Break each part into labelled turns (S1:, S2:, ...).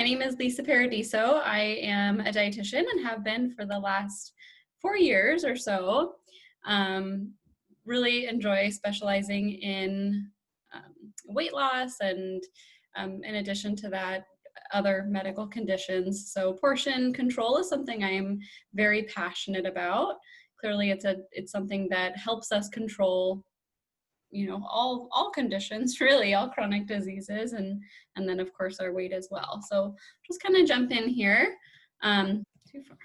S1: name is Lisa Paradiso. I am a dietitian and have been for the last 4 years or so. Really enjoy specializing in weight loss and in addition to that, other medical conditions. So portion control is something I am very passionate about. Clearly it's something that helps us control all conditions, really, all chronic diseases, and then of course our weight as well. So just kind of jump in here. Too far.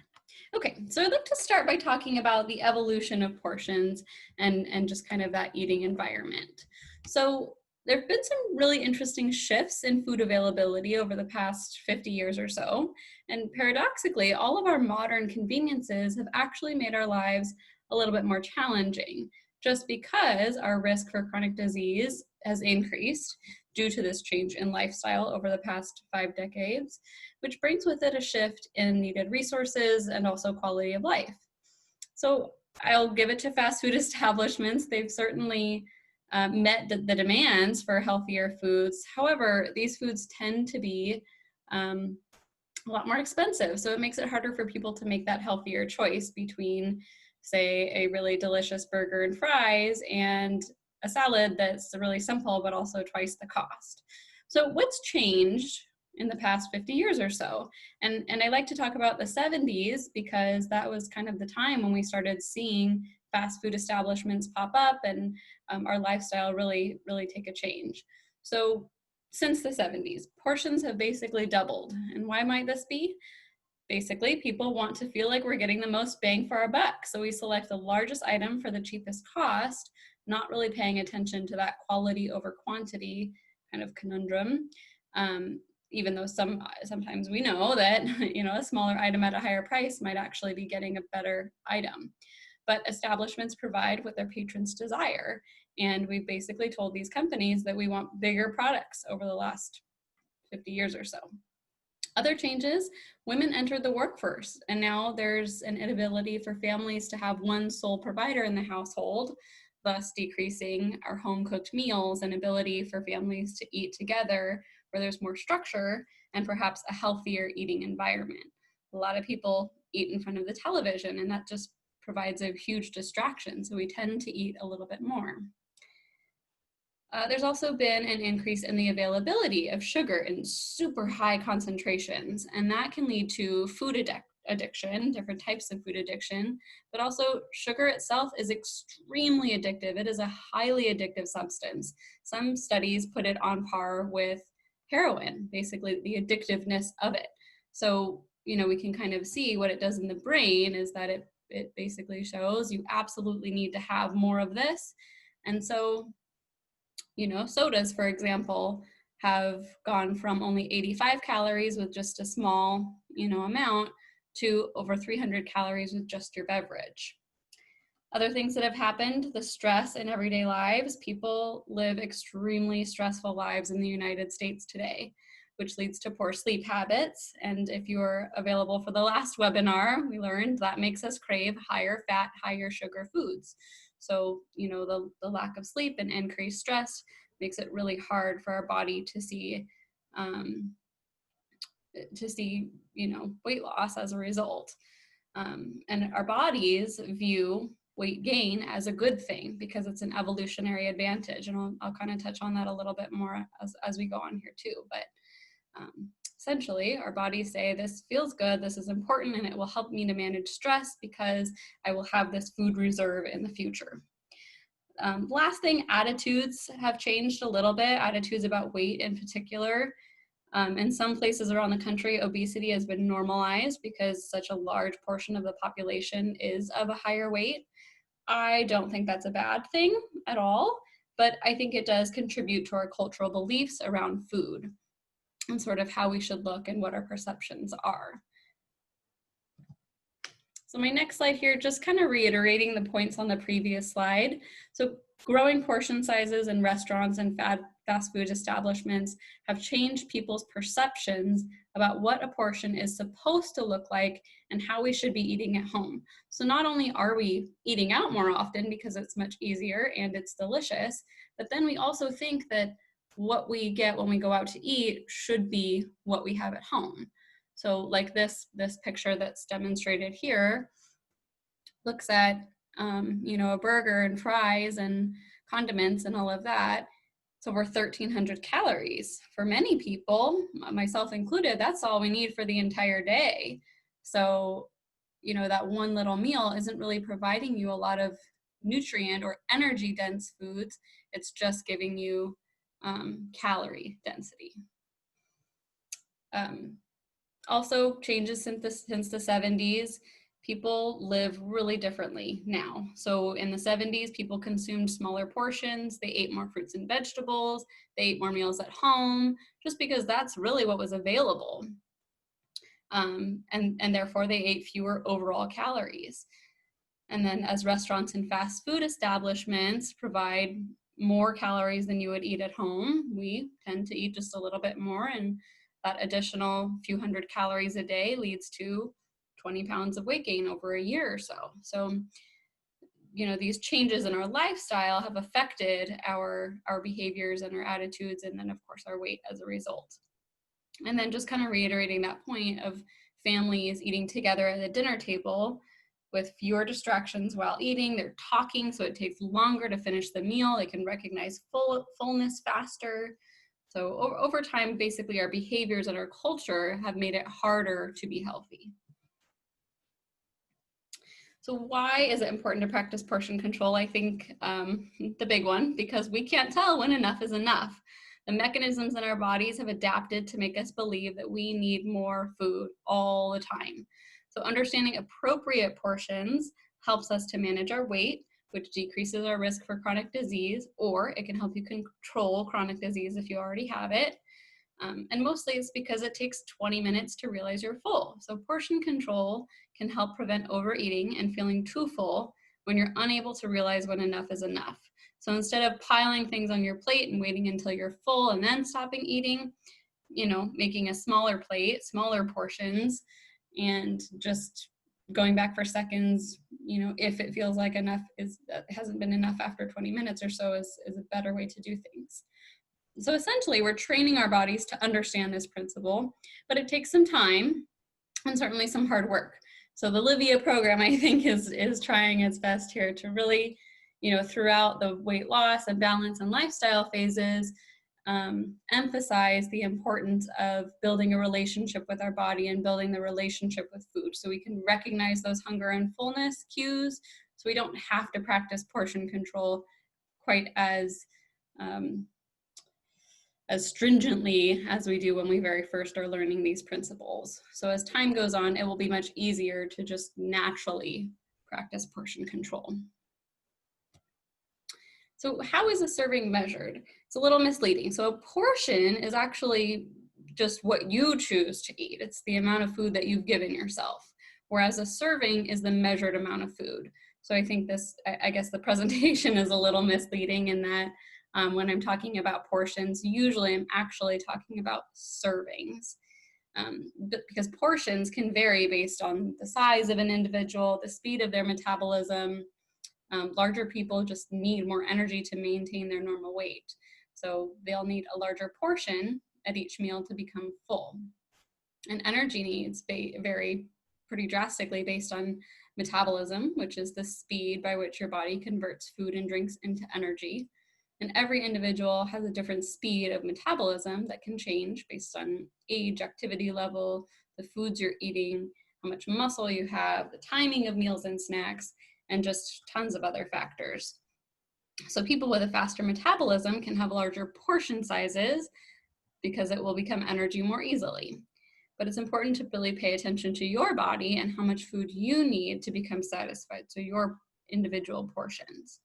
S1: Okay, so I'd like to start by talking about the evolution of portions and just kind of that eating environment. So there have been some really interesting shifts in food availability over the past 50 years or so. And paradoxically, all of our modern conveniences have actually made our lives a little bit more challenging, just because our risk for chronic disease has increased due to this change in lifestyle over the past 5 decades, which brings with it a shift in needed resources and also quality of life. So I'll give it to fast food establishments. They've certainly met the demands for healthier foods. However, these foods tend to be a lot more expensive. So it makes it harder for people to make that healthier choice between, say, a really delicious burger and fries and a salad that's really simple, but also twice the cost. So what's changed in the past 50 years or so? And I like to talk about the 70s because that was kind of the time when we started seeing fast food establishments pop up and our lifestyle really take a change. So since the 70s, portions have basically doubled. And why might this be? Basically, people want to feel like we're getting the most bang for our buck. So we select the largest item for the cheapest cost, not really paying attention to that quality over quantity kind of conundrum. Even though sometimes we know that a smaller item at a higher price might actually be getting a better item. But establishments provide what their patrons desire. And we've basically told these companies that we want bigger products over the last 50 years or so. Other changes, women entered the workforce, and now there's an inability for families to have one sole provider in the household, thus decreasing our home-cooked meals and ability for families to eat together where there's more structure and perhaps a healthier eating environment. A lot of people eat in front of the television, and that just provides a huge distraction, so we tend to eat a little bit more. There's also been an increase in the availability of sugar in super high concentrations, and that can lead to food addiction, different types of food addiction, but also sugar itself is extremely addictive. It is a highly addictive substance. Some studies put it on par with heroin, basically the addictiveness of it. So, we can kind of see what it does in the brain is that it basically shows you absolutely need to have more of this. And so, sodas, for example, have gone from only 85 calories with just a small, amount to over 300 calories with just your beverage. Other things that have happened, the stress in everyday lives. People live extremely stressful lives in the United States today, which leads to poor sleep habits. And if you're available for the last webinar, we learned that makes us crave higher fat, higher sugar foods. So, the lack of sleep and increased stress makes it really hard for our body to see, weight loss as a result. And our bodies view weight gain as a good thing because it's an evolutionary advantage. And I'll kind of touch on that a little bit more as we go on here too. But essentially, our bodies say, this feels good, this is important, and it will help me to manage stress because I will have this food reserve in the future. Last thing, attitudes have changed a little bit, attitudes about weight in particular. In some places around the country, obesity has been normalized because such a large portion of the population is of a higher weight. I don't think that's a bad thing at all, but I think it does contribute to our cultural beliefs around food and sort of how we should look and what our perceptions are. So my next slide here, just kind of reiterating the points on the previous slide. So growing portion sizes in restaurants and fast food establishments have changed people's perceptions about what a portion is supposed to look like and how we should be eating at home. So not only are we eating out more often because it's much easier and it's delicious, but then we also think that what we get when we go out to eat should be what we have at home. So like this picture that's demonstrated here looks at, a burger and fries and condiments and all of that. It's over 1,300 calories. For many people, myself included, that's all we need for the entire day. So, that one little meal isn't really providing you a lot of nutrient or energy dense foods. It's just giving you calorie density. Also, changes since the 70s, people live really differently now. So in the 70s, people consumed smaller portions, they ate more fruits and vegetables, they ate more meals at home, just because that's really what was available. And therefore they ate fewer overall calories. And then as restaurants and fast food establishments provide more calories than you would eat at home, we tend to eat just a little bit more, and that additional few hundred calories a day leads to 20 pounds of weight gain over a year or so. So, these changes in our lifestyle have affected our behaviors and our attitudes, and then of course our weight as a result. And then just kind of reiterating that point of families eating together at the dinner table with fewer distractions while eating. They're talking, so it takes longer to finish the meal. They can recognize fullness faster. So over time, basically our behaviors and our culture have made it harder to be healthy. So why is it important to practice portion control? I think the big one, because we can't tell when enough is enough. The mechanisms in our bodies have adapted to make us believe that we need more food all the time. So understanding appropriate portions helps us to manage our weight, which decreases our risk for chronic disease, or it can help you control chronic disease if you already have it. And mostly it's because it takes 20 minutes to realize you're full. So portion control can help prevent overeating and feeling too full when you're unable to realize when enough is enough. So instead of piling things on your plate and waiting until you're full and then stopping eating, making a smaller plate, smaller portions, and just going back for seconds, if it feels like enough hasn't been enough after 20 minutes or so is a better way to do things. So essentially, we're training our bodies to understand this principle, but it takes some time and certainly some hard work. So the Livea program, I think, is trying its best here to really, throughout the weight loss and balance and lifestyle phases, emphasize the importance of building a relationship with our body and building the relationship with food, so we can recognize those hunger and fullness cues, so we don't have to practice portion control quite as stringently as we do when we very first are learning these principles. So as time goes on, it will be much easier to just naturally practice portion control. So how is a serving measured? It's a little misleading. So a portion is actually just what you choose to eat. It's the amount of food that you've given yourself, whereas a serving is the measured amount of food. So I think I guess the presentation is a little misleading in that when I'm talking about portions, usually I'm actually talking about servings, because portions can vary based on the size of an individual, the speed of their metabolism. Larger people just need more energy to maintain their normal weight. So they'll need a larger portion at each meal to become full. And energy needs vary pretty drastically based on metabolism, which is the speed by which your body converts food and drinks into energy. And every individual has a different speed of metabolism that can change based on age, activity level, the foods you're eating, how much muscle you have, the timing of meals and snacks, and just tons of other factors. So people with a faster metabolism can have larger portion sizes because it will become energy more easily. But it's important to really pay attention to your body and how much food you need to become satisfied, so your individual portions.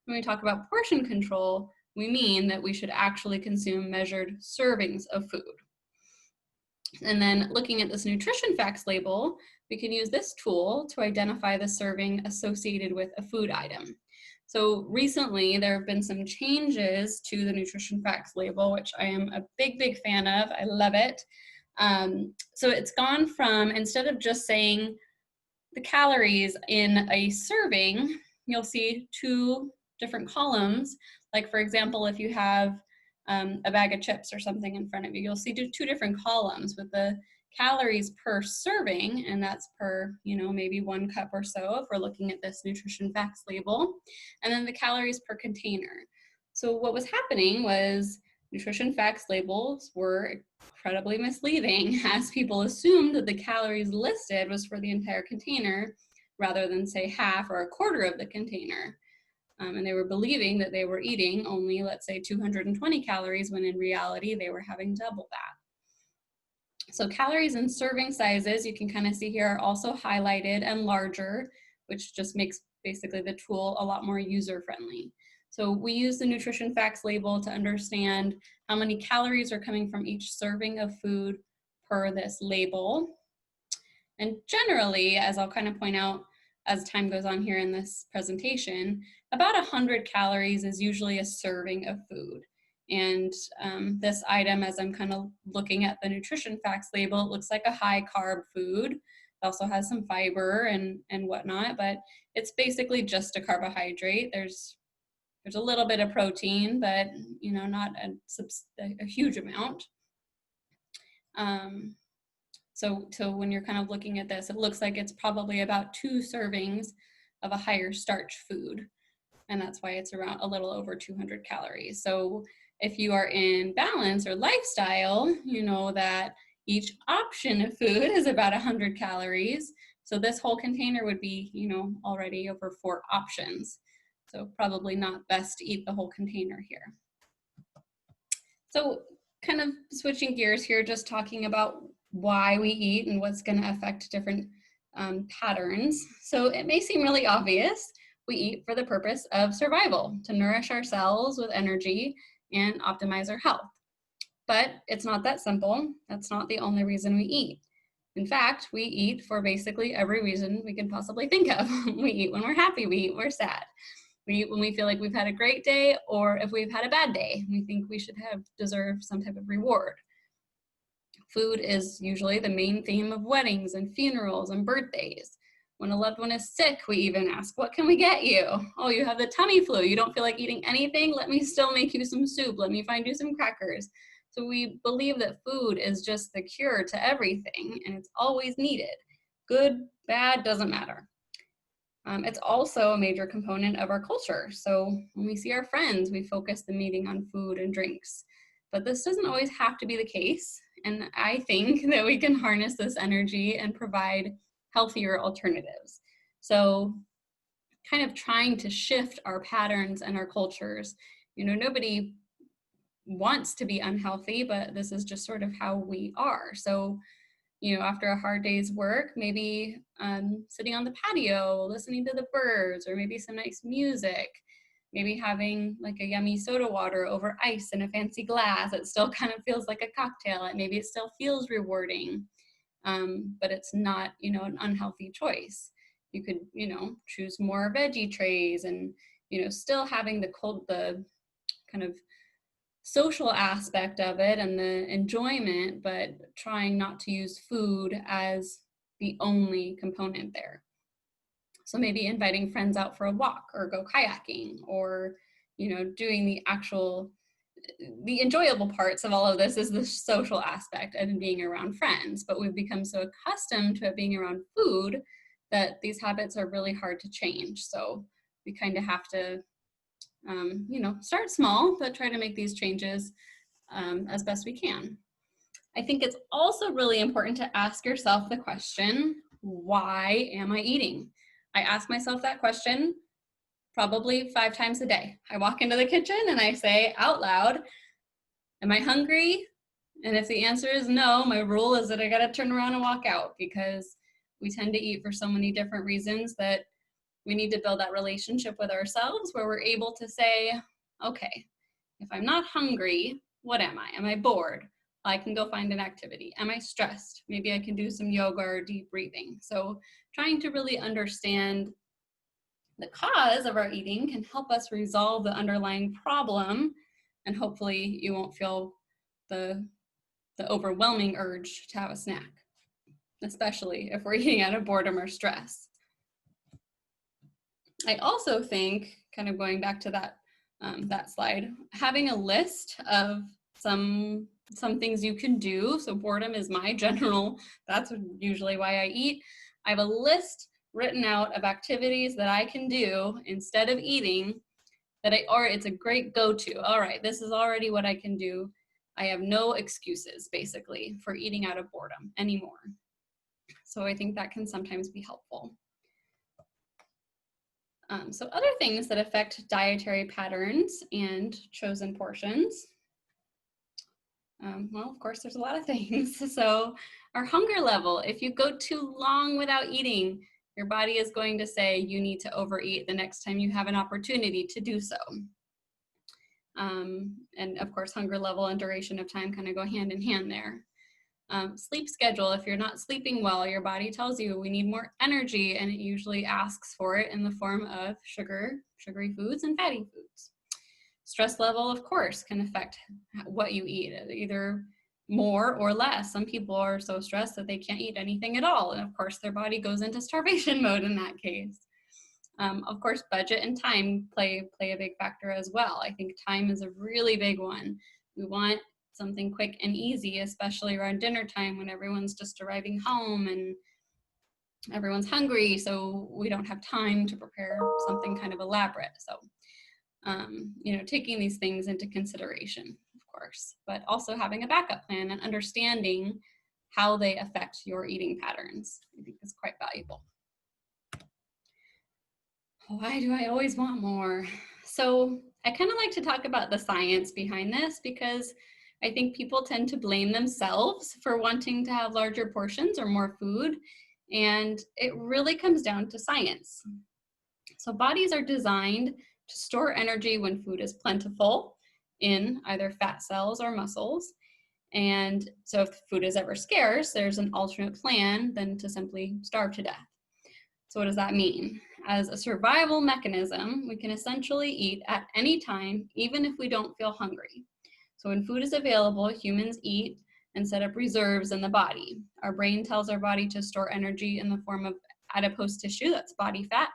S1: When we talk about portion control, we mean that we should actually consume measured servings of food. And then looking at this nutrition facts label, we can use this tool to identify the serving associated with a food item. So recently, there have been some changes to the nutrition facts label, which I am a big fan of. I love it. So it's gone from, instead of just saying the calories in a serving, you'll see two different columns. Like for example, if you have a bag of chips or something in front of you, you'll see two different columns with the calories per serving, and that's per, maybe 1 cup or so if we're looking at this nutrition facts label, and then the calories per container. So what was happening was nutrition facts labels were incredibly misleading, as people assumed that the calories listed was for the entire container rather than, say, half or a quarter of the container. And they were believing that they were eating only, let's say, 220 calories, when in reality they were having double that. So calories and serving sizes, you can kind of see here, are also highlighted and larger, which just makes basically the tool a lot more user-friendly. So we use the nutrition facts label to understand how many calories are coming from each serving of food per this label. And generally, as I'll kind of point out as time goes on here in this presentation, about 100 calories is usually a serving of food. And this item, as I'm kind of looking at the nutrition facts label, it looks like a high carb food. It also has some fiber and whatnot, but it's basically just a carbohydrate. There's a little bit of protein, but not a huge amount. So when you're kind of looking at this, it looks like it's probably about 2 servings of a higher starch food. And that's why it's around a little over 200 calories. So if you are in balance or lifestyle, you know that each option of food is about 100 calories. So this whole container would be, already over 4 options. So probably not best to eat the whole container here. So kind of switching gears here, just talking about why we eat and what's going to affect different patterns. So it may seem really obvious. We eat for the purpose of survival, to nourish ourselves with energy and optimize our health. But it's not that simple. That's not the only reason we eat. In fact, we eat for basically every reason we can possibly think of. We eat when we're happy, we eat when we're sad. We eat when we feel like we've had a great day, or if we've had a bad day, we think we should deserve some type of reward. Food is usually the main theme of weddings and funerals and birthdays. When a loved one is sick, we even ask, what can we get you? Oh, you have the tummy flu. You don't feel like eating anything? Let me still make you some soup. Let me find you some crackers. So we believe that food is just the cure to everything, and it's always needed. Good, bad, doesn't matter. It's also a major component of our culture. So when we see our friends, we focus the meeting on food and drinks. But this doesn't always have to be the case. And I think that we can harness this energy and provide healthier alternatives. So kind of trying to shift our patterns and our cultures. Nobody wants to be unhealthy, but this is just sort of how we are. So after a hard day's work, maybe sitting on the patio, listening to the birds, or maybe some nice music, maybe having like a yummy soda water over ice in a fancy glass. It still kind of feels like a cocktail. Maybe it still feels rewarding, but it's not, an unhealthy choice. You could, choose more veggie trays and, still having the kind of social aspect of it and the enjoyment, but trying not to use food as the only component there. So maybe inviting friends out for a walk or go kayaking, or, doing the enjoyable parts of all of this is the social aspect and being around friends. But we've become so accustomed to it being around food that these habits are really hard to change. So we kind of have to start small, but try to make these changes as best we can. I think it's also really important to ask yourself the question, why am I eating? I ask myself that question probably 5 times a day. I walk into the kitchen and I say out loud, am I hungry? And if the answer is no, my rule is that I gotta turn around and walk out, because we tend to eat for so many different reasons that we need to build that relationship with ourselves where we're able to say, okay, if I'm not hungry, what am I? Am I bored? I can go find an activity. Am I stressed? Maybe I can do some yoga or deep breathing. So trying to really understand the cause of our eating can help us resolve the underlying problem, and hopefully you won't feel the overwhelming urge to have a snack, especially if we're eating out of boredom or stress. I also think, kind of going back to that that slide, having a list of some things you can do. So boredom is my general, that's usually why I eat. I have a list written out of activities that I can do instead of eating or it's a great go-to. All right, this is already what I can do. I have no excuses basically for eating out of boredom anymore. So I think that can sometimes be helpful. So other things that affect dietary patterns and chosen portions. Well, of course, there's a lot of things. So our hunger level, if you go too long without eating, your body is going to say you need to overeat the next time you have an opportunity to do so. And of course, hunger level and duration of time kind of go hand in hand there. Sleep schedule, if you're not sleeping well, your body tells you we need more energy, and it usually asks for it in the form of sugary foods and fatty foods. Stress level, of course, can affect what you eat, either more or less. Some people are so stressed that they can't eat anything at all, and of course their body goes into starvation mode in that case. Of course, budget and time play a big factor as well. I think time is a really big one. We want something quick and easy, especially around dinner time when everyone's just arriving home and everyone's hungry, so we don't have time to prepare something kind of elaborate. So, taking these things into consideration, of course, but also having a backup plan and understanding how they affect your eating patterns, I think is quite valuable. Why do I always want more? So I kind of like to talk about the science behind this, because I think people tend to blame themselves for wanting to have larger portions or more food, and it really comes down to science. So bodies are designed to store energy when food is plentiful in either fat cells or muscles. And so if food is ever scarce, there's an alternate plan than to simply starve to death. So what does that mean? As a survival mechanism, we can essentially eat at any time, even if we don't feel hungry. So when food is available, humans eat and set up reserves in the body. Our brain tells our body to store energy in the form of adipose tissue, that's body fat,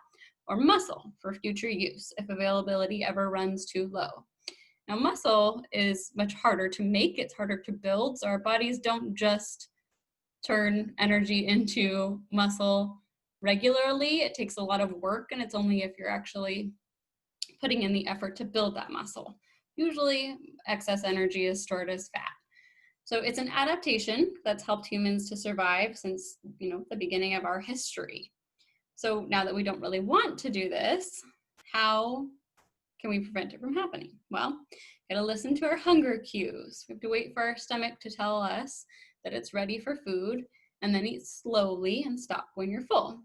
S1: or muscle for future use if availability ever runs too low. Now, muscle is much harder to make, it's harder to build, so our bodies don't just turn energy into muscle regularly. It takes a lot of work, and it's only if you're actually putting in the effort to build that muscle. Usually, excess energy is stored as fat. So it's an adaptation that's helped humans to survive since, the beginning of our history. So now that we don't really want to do this, how can we prevent it from happening? Well, we gotta listen to our hunger cues. We have to wait for our stomach to tell us that it's ready for food, and then eat slowly and stop when you're full.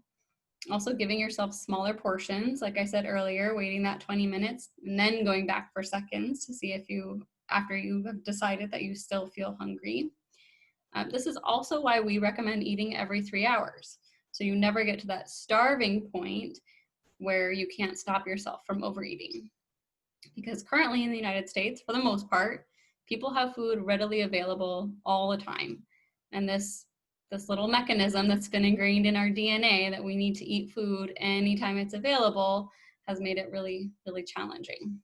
S1: Also giving yourself smaller portions, like I said earlier, waiting that 20 minutes and then going back for seconds to see if after you have decided that you still feel hungry. This is also why we recommend eating every 3 hours. So you never get to that starving point where you can't stop yourself from overeating. Because currently in the United States, for the most part, people have food readily available all the time. And this little mechanism that's been ingrained in our DNA that we need to eat food anytime it's available has made it really, really challenging.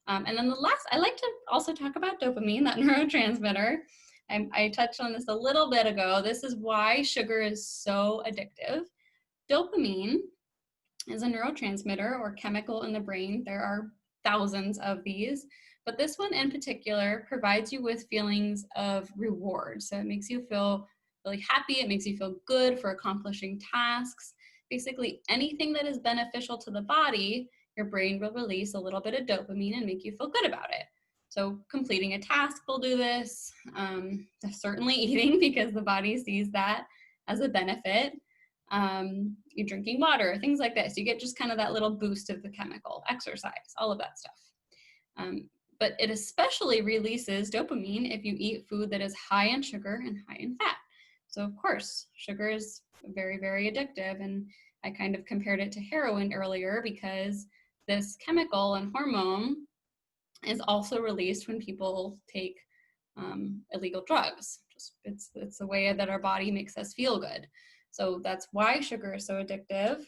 S1: And then I like to also talk about dopamine, that neurotransmitter. I touched on this a little bit ago. This is why sugar is so addictive. Dopamine is a neurotransmitter or chemical in the brain. There are thousands of these, but this one in particular provides you with feelings of reward. So it makes you feel really happy. It makes you feel good for accomplishing tasks. Basically anything that is beneficial to the body, your brain will release a little bit of dopamine and make you feel good about it. So completing a task will do this, certainly eating, because the body sees that as a benefit. You're drinking water, things like this. You get just kind of that little boost of the chemical, exercise, all of that stuff. But it especially releases dopamine if you eat food that is high in sugar and high in fat. So of course, sugar is very, very addictive. And I kind of compared it to heroin earlier because this chemical and hormone is also released when people take illegal drugs. It's the way that our body makes us feel good. So that's why sugar is so addictive.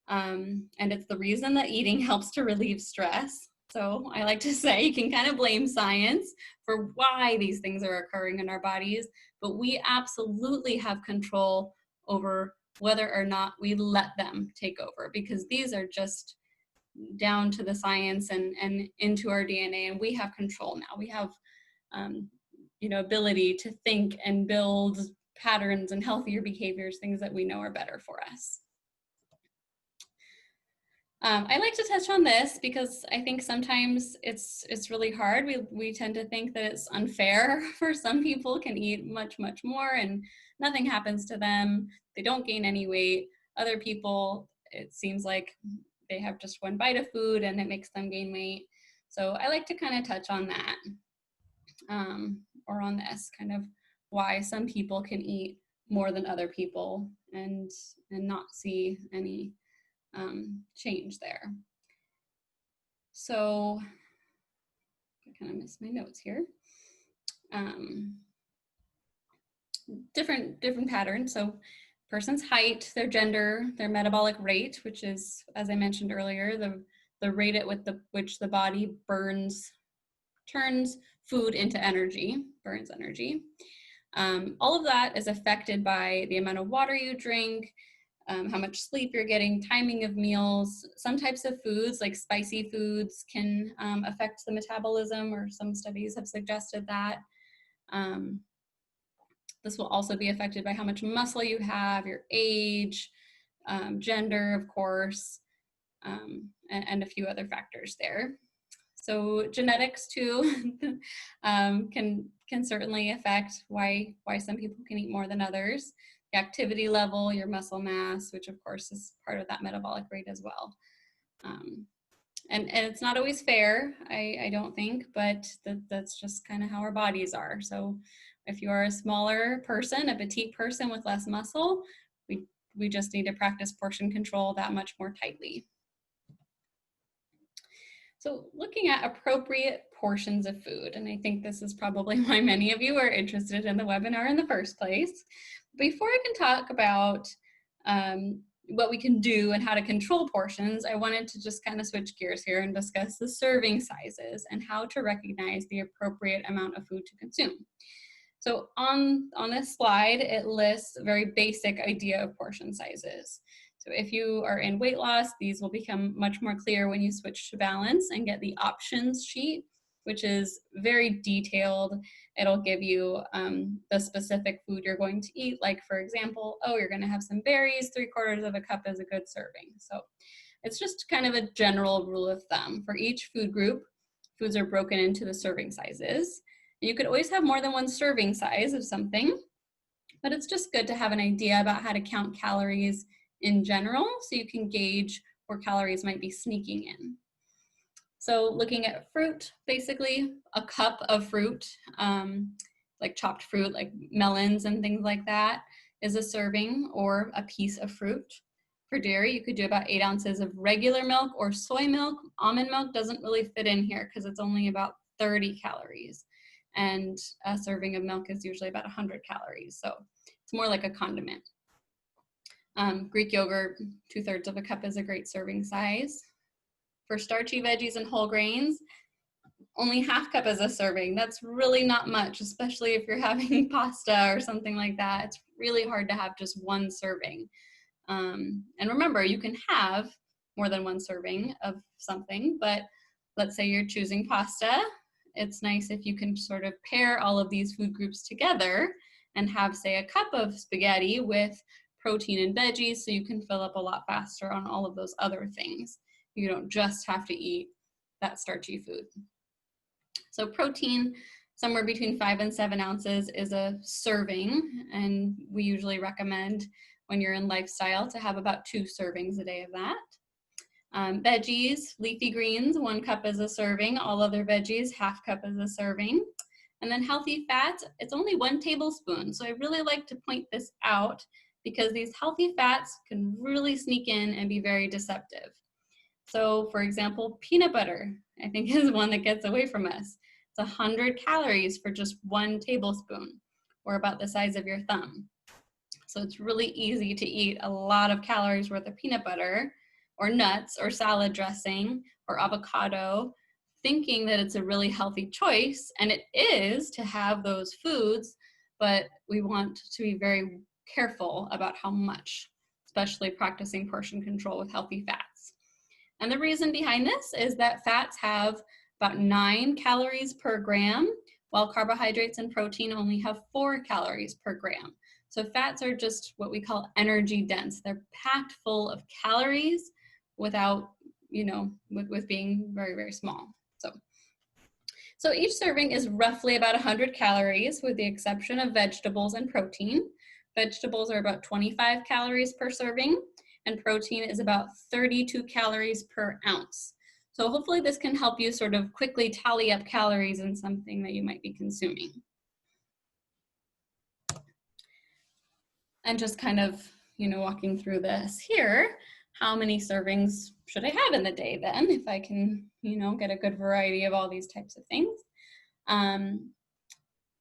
S1: And it's the reason that eating helps to relieve stress. So I like to say you can kind of blame science for why these things are occurring in our bodies, but we absolutely have control over whether or not we let them take over, because these are just down to the science and into our DNA, and we have control now. We have ability to think and build patterns and healthier behaviors, things that we know are better for us. I like to touch on this because I think sometimes it's really hard. We tend to think that it's unfair for some people can eat much more and nothing happens to them. They don't gain any weight. Other people, it seems like they have just one bite of food and it makes them gain weight. So I like to kind of touch on that, or on this kind of why some people can eat more than other people and not see any change there. So I kind of missed my notes here. Different patterns. So person's height, their gender, their metabolic rate, which is, as I mentioned earlier, the rate at which the body turns food into energy, burns energy. All of that is affected by the amount of water you drink, how much sleep you're getting, timing of meals. Some types of foods, like spicy foods, can affect the metabolism, or some studies have suggested that. This will also be affected by how much muscle you have, your age, gender, of course, and a few other factors there. So genetics too can certainly affect why some people can eat more than others. The activity level, your muscle mass, which of course is part of that metabolic rate as well. And it's not always fair, I don't think, but that's just kind of how our bodies are. So if you are a smaller person, a petite person with less muscle, we just need to practice portion control that much more tightly. So looking at appropriate portions of food, and I think this is probably why many of you are interested in the webinar in the first place. Before I can talk about what we can do and how to control portions, I wanted to just kind of switch gears here and discuss the serving sizes and how to recognize the appropriate amount of food to consume. So on this slide, it lists a very basic idea of portion sizes. So if you are in weight loss, these will become much more clear when you switch to balance and get the options sheet, which is very detailed. It'll give you the specific food you're going to eat. Like for example, you're gonna have some berries, 3/4 of a cup is a good serving. So it's just kind of a general rule of thumb. For each food group, foods are broken into the serving sizes. You could always have more than one serving size of something, but it's just good to have an idea about how to count calories in general so you can gauge where calories might be sneaking in. So looking at fruit, basically a cup of fruit, like chopped fruit, like melons and things like that, is a serving or a piece of fruit. For dairy, you could do about 8 ounces of regular milk or soy milk. Almond milk doesn't really fit in here because it's only about 30 calories. And a serving of milk is usually about 100 calories. So it's more like a condiment. Greek yogurt, 2/3 of a cup is a great serving size. For starchy veggies and whole grains, only 1/2 cup is a serving. That's really not much, especially if you're having pasta or something like that. It's really hard to have just one serving. And remember, you can have more than one serving of something, but let's say you're choosing pasta. It's nice if you can sort of pair all of these food groups together and have, say, a cup of spaghetti with protein and veggies, so you can fill up a lot faster on all of those other things. You don't just have to eat that starchy food. So protein, somewhere between 5 and 7 ounces is a serving, and we usually recommend when you're in lifestyle to have about 2 servings a day of that. Veggies, leafy greens, 1 cup is a serving. All other veggies, 1/2 cup is a serving. And then healthy fats, it's only 1 tablespoon. So I really like to point this out because these healthy fats can really sneak in and be very deceptive. So for example, peanut butter, I think is one that gets away from us. It's 100 calories for just 1 tablespoon, or about the size of your thumb. So it's really easy to eat a lot of calories worth of peanut butter, or nuts, or salad dressing, or avocado thinking that it's a really healthy choice, and it is to have those foods, but we want to be very careful about how much, especially practicing portion control with healthy fats. And the reason behind this is that fats have about 9 calories per gram, while carbohydrates and protein only have 4 calories per gram. So fats are just what we call energy dense. They're packed full of calories without, with being very, very small. So each serving is roughly about 100 calories with the exception of vegetables and protein. Vegetables are about 25 calories per serving, and protein is about 32 calories per ounce. So hopefully this can help you sort of quickly tally up calories in something that you might be consuming. And just kind of, walking through this here, how many servings should I have in the day then, if I can, get a good variety of all these types of things? I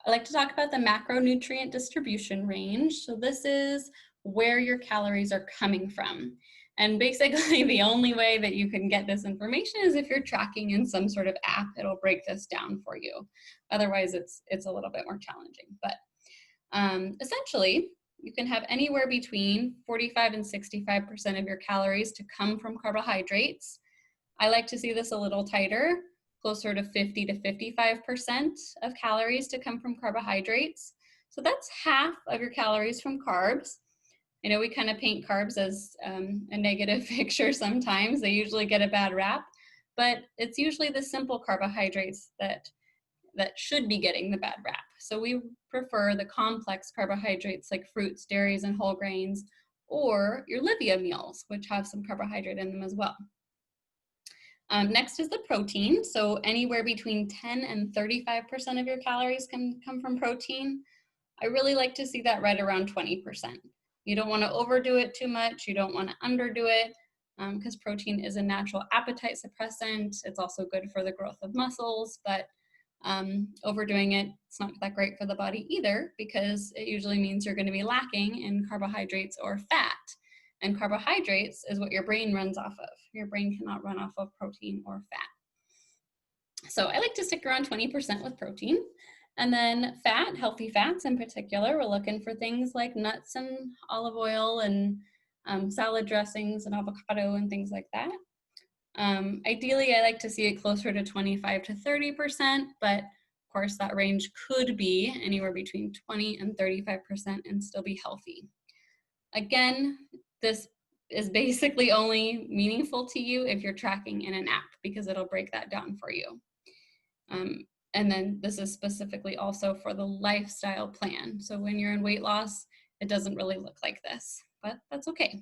S1: like to talk about the macronutrient distribution range. So this is where your calories are coming from. And basically the only way that you can get this information is if you're tracking in some sort of app. It'll break this down for you. Otherwise it's a little bit more challenging. But essentially, you can have anywhere between 45 and 65% of your calories to come from carbohydrates. I like to see this a little tighter, closer to 50 to 55% of calories to come from carbohydrates. So that's half of your calories from carbs. I know we kind of paint carbs as a negative picture sometimes. They usually get a bad rap, but it's usually the simple carbohydrates that should be getting the bad rap. So we prefer the complex carbohydrates like fruits, dairies, and whole grains, or your Livea meals, which have some carbohydrate in them as well. Next is the protein. So anywhere between 10 and 35% of your calories can come from protein. I really like to see that right around 20%. You don't want to overdo it too much. You don't want to underdo it because protein is a natural appetite suppressant. It's also good for the growth of muscles, but overdoing it, it's not that great for the body either because it usually means you're going to be lacking in carbohydrates or fat. And carbohydrates is what your brain runs off of. Your brain cannot run off of protein or fat. So I like to stick around 20% with protein. And then fat, healthy fats in particular, we're looking for things like nuts and olive oil and salad dressings and avocado and things like that. Ideally, I like to see it closer to 25 to 30%, but of course that range could be anywhere between 20 and 35% and still be healthy. Again, this is basically only meaningful to you if you're tracking in an app because it'll break that down for you. And then this is specifically also for the lifestyle plan. So when you're in weight loss, it doesn't really look like this, but that's okay.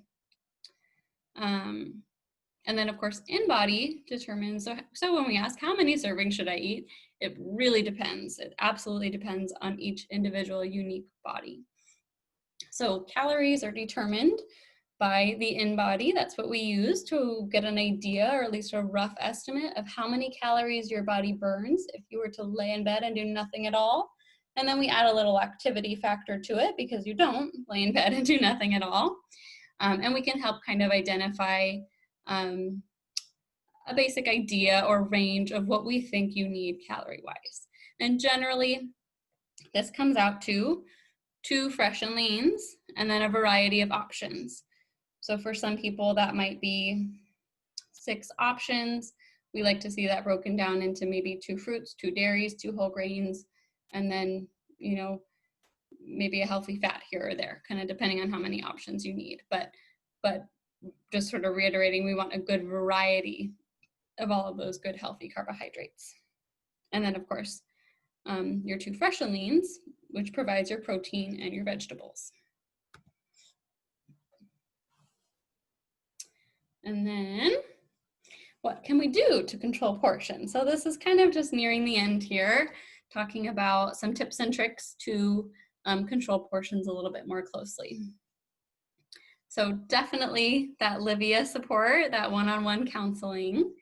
S1: And then of course, in-body determines, so when we ask how many servings should I eat, it really depends. It absolutely depends on each individual unique body. So calories are determined by the in-body. That's what we use to get an idea or at least a rough estimate of how many calories your body burns if you were to lay in bed and do nothing at all. And then we add a little activity factor to it because you don't lay in bed and do nothing at all. And we can help kind of identify a basic idea or range of what we think you need calorie-wise. And generally, this comes out to 2 fresh and leans and then a variety of options. So for some people that might be 6 options. We like to see that broken down into maybe 2 fruits, 2 dairies, 2 whole grains, and then, maybe a healthy fat here or there, kind of depending on how many options you need. But just sort of reiterating, we want a good variety of all of those good healthy carbohydrates. And then of course, your 2 fresh and leans, which provides your protein and your vegetables. And then what can we do to control portion? So this is kind of just nearing the end here, talking about some tips and tricks to control portions a little bit more closely. So definitely that Livea support, that one-on-one counseling,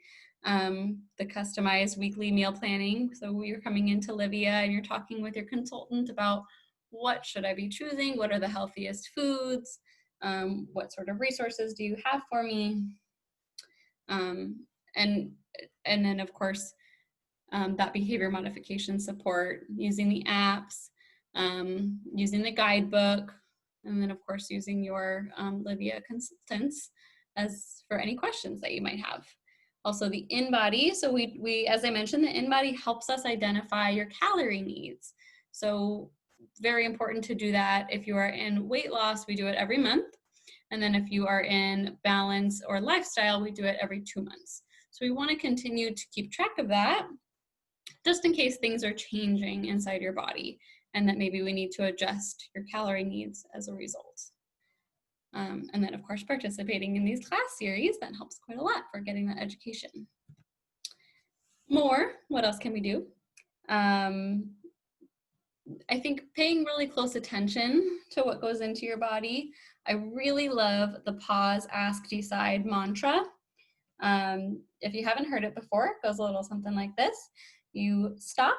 S1: the customized weekly meal planning. So you're coming into Livea and you're talking with your consultant about what should I be choosing? What are the healthiest foods? What sort of resources do you have for me? And then of course, that behavior modification support, using the apps, using the guidebook, and then of course using your Livea consultants as for any questions that you might have. Also the InBody, so we as I mentioned, the InBody helps us identify your calorie needs. So very important to do that. If you are in weight loss, we do it every month. And then if you are in balance or lifestyle, we do it every 2 months. So we want to continue to keep track of that, just in case things are changing inside your body and that maybe we need to adjust your calorie needs as a result. And then of course, participating in these class series, that helps quite a lot for getting that education. More, what else can we do? I think paying really close attention to what goes into your body. I really love the pause, ask, decide mantra. If you haven't heard it before, it goes a little something like this. You stop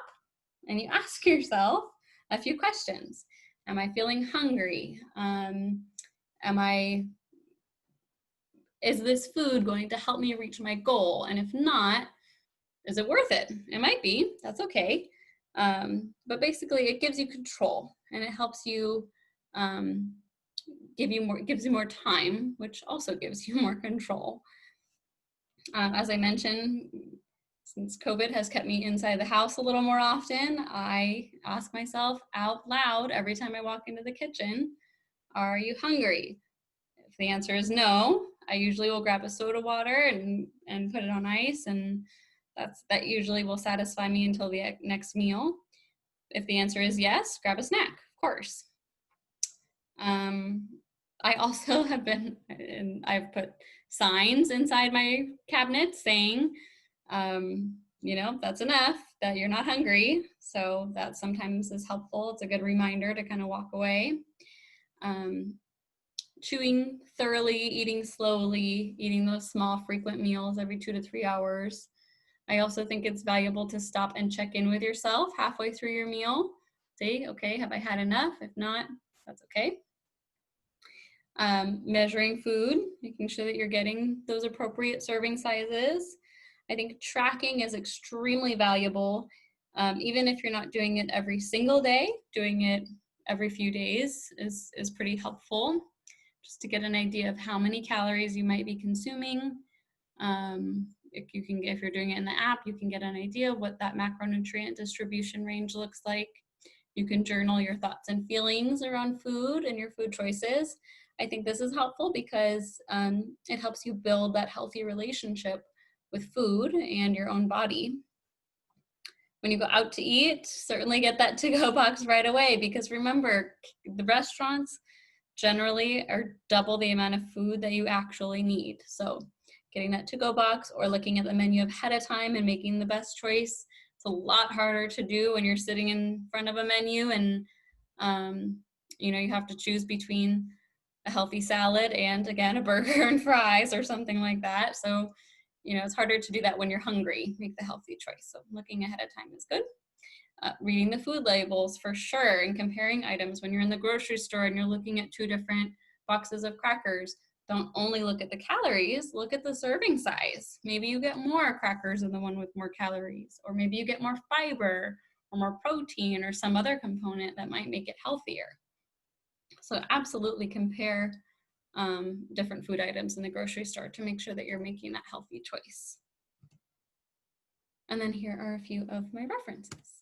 S1: and you ask yourself a few questions. Am I feeling hungry? Is this food going to help me reach my goal? And if not, is it worth it? It might be, that's okay. But basically it gives you control and it helps you, gives you more time, which also gives you more control. As I mentioned, since COVID has kept me inside the house a little more often, I ask myself out loud every time I walk into the kitchen, are you hungry? If the answer is no, I usually will grab a soda water and put it on ice, and that usually will satisfy me until the next meal. If the answer is yes, grab a snack, of course. I also have been, and I've put signs inside my cabinet saying, you know, that's enough, that you're not hungry. So that sometimes is helpful. It's a good reminder to kind of walk away. Chewing thoroughly, eating slowly, eating those small frequent meals every 2 to 3 hours. I also think it's valuable to stop and check in with yourself halfway through your meal. Say, okay, have I had enough? If not, that's okay. Measuring food, making sure that you're getting those appropriate serving sizes. I think tracking is extremely valuable. Even if you're not doing it every single day, doing it every few days is pretty helpful, just to get an idea of how many calories you might be consuming. If you're doing it in the app, you can get an idea of what that macronutrient distribution range looks like. You can journal your thoughts and feelings around food and your food choices. I think this is helpful because it helps you build that healthy relationship with food and your own body. When you go out to eat, certainly get that to-go box right away, because remember, the restaurants generally are double the amount of food that you actually need. So getting that to-go box or looking at the menu ahead of time and making the best choice. It's a lot harder to do when you're sitting in front of a menu and you know, you have to choose between a healthy salad and, again, a burger and fries or something like that. So, you know, it's harder to do that when you're hungry. Make the healthy choice. So looking ahead of time is good. Reading the food labels for sure, and comparing items. When you're in the grocery store and you're looking at 2 different boxes of crackers, don't only look at the calories, look at the serving size. Maybe you get more crackers in the one with more calories, or maybe you get more fiber or more protein or some other component that might make it healthier. So absolutely compare different food items in the grocery store to make sure that you're making that healthy choice. And then here are a few of my references.